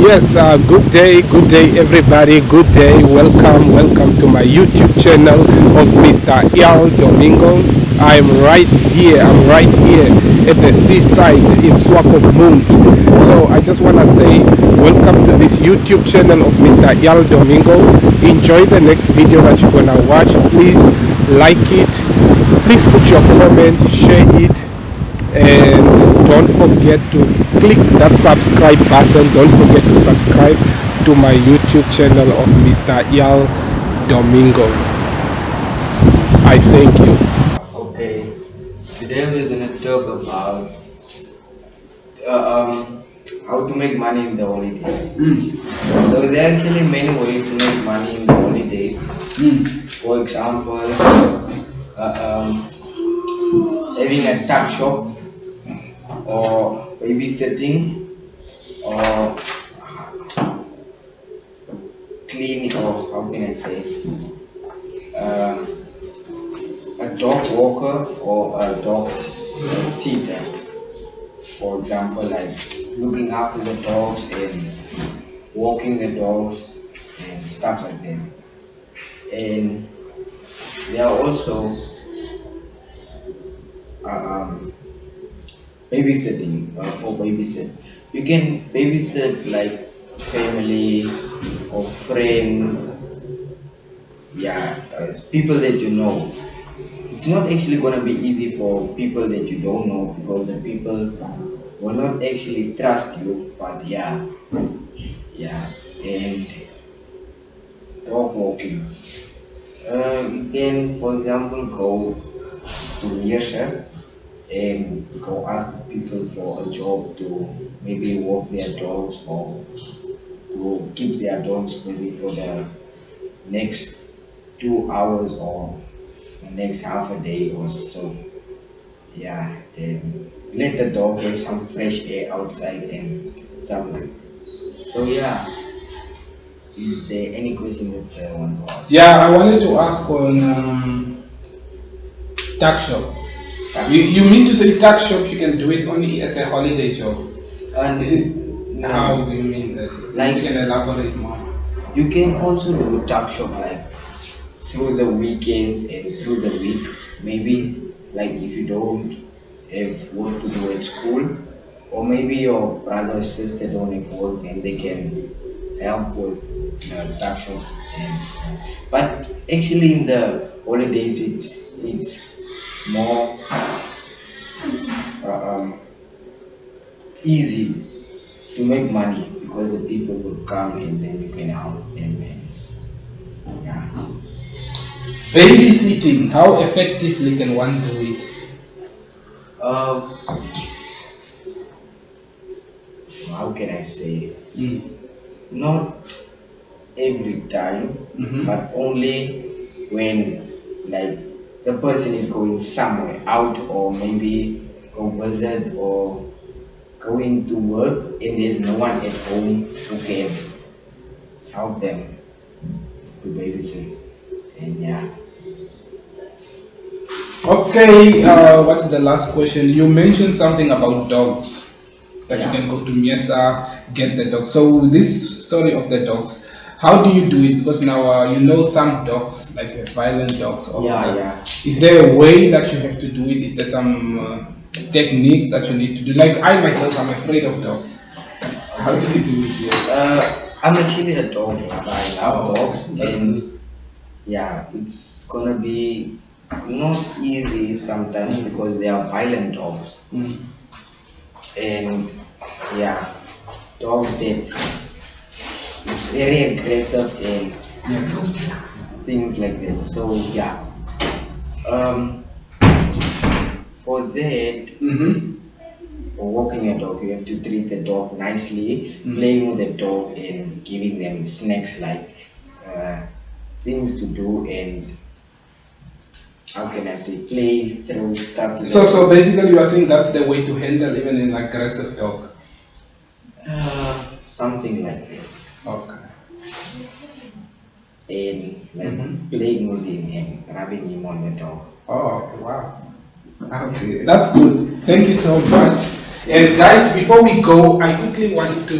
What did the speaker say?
Yes, good day, everybody. Good day. Welcome to my YouTube channel of Mr. Yal Domingo. I'm right here at the seaside in Swakopmund. So I just want to say welcome to this YouTube channel of Mr. Yal Domingo. Enjoy the next video that you're gonna watch. Please like it. Please put your comment, share it, and don't forget to click that subscribe button. Don't forget to subscribe to my YouTube channel of Mr. Yal Domingo. I thank you. Okay, today we're gonna talk about uh, um, how to make money in the holidays. So there are actually many ways to make money in the holidays. For example, having a tuck shop or babysitting or cleaning or how can I say uh, a dog walker or a dog sitter. For example, like looking after the dogs and walking the dogs and stuff like that. And there are also um, babysitting for babysit. You can babysit like family or friends, yeah, people that you know. It's not actually gonna be easy for people that you don't know because the people will not actually trust you. But yeah, and dog walking. You can, for example, go to Meerschap and go ask the people for a job to maybe walk their dogs or to keep their dogs busy for the next 2 hours or the next half a day or so. Yeah, and let the dog have some fresh air outside and stuff like that. So yeah, is there any question that I want to ask? Yeah, I wanted to ask on tax shop. You mean to say tax shop you can do it only as a holiday job? And Is it no, how do you mean that? So like you can elaborate more. you can also do tuck shop like through the weekends and through the week. Maybe like if you don't have work to do at school, or maybe your brother or sister don't have work and they can help with tuck shop. And, but actually in the holidays it's more easy to make money because the people will come and then you can help them. And, yeah. Babysitting, how effectively can one do it? Uh, how can I say? Not every time, Mm-hmm. but only when like the person is going somewhere out or maybe go visit or going to work and there's no one at home who can help them to babysit. And yeah. Okay, what's the last question? You mentioned something about dogs that Yeah. you can go to Miesa, get the dog. So this story of the dogs, how do you do it? Because now you know some dogs, like violent dogs. Or Yeah. Is there a way that you have to do it? Is there some techniques that you need to do? Like I myself, I'm afraid of dogs. How do you do it? Yeah. I'm actually a dog lover. I love Oh, dogs, that's and good. yeah, it's gonna be not easy sometimes because they are violent dogs, Mm. and yeah, dogs that it's very aggressive and Yes. things like that. So yeah, um, for that, Mm-hmm. for walking a dog, you have to treat the dog nicely, Mm. playing with the dog and giving them snacks like uh, things to do and how can I say play through stuff to So basically, you are saying that's the way to handle even an aggressive dog. something like that. Okay. And like Mhm. playing with him and rubbing him on the dog. Oh, wow. Okay, that's good. Thank you so much. And guys, before we go, I quickly want to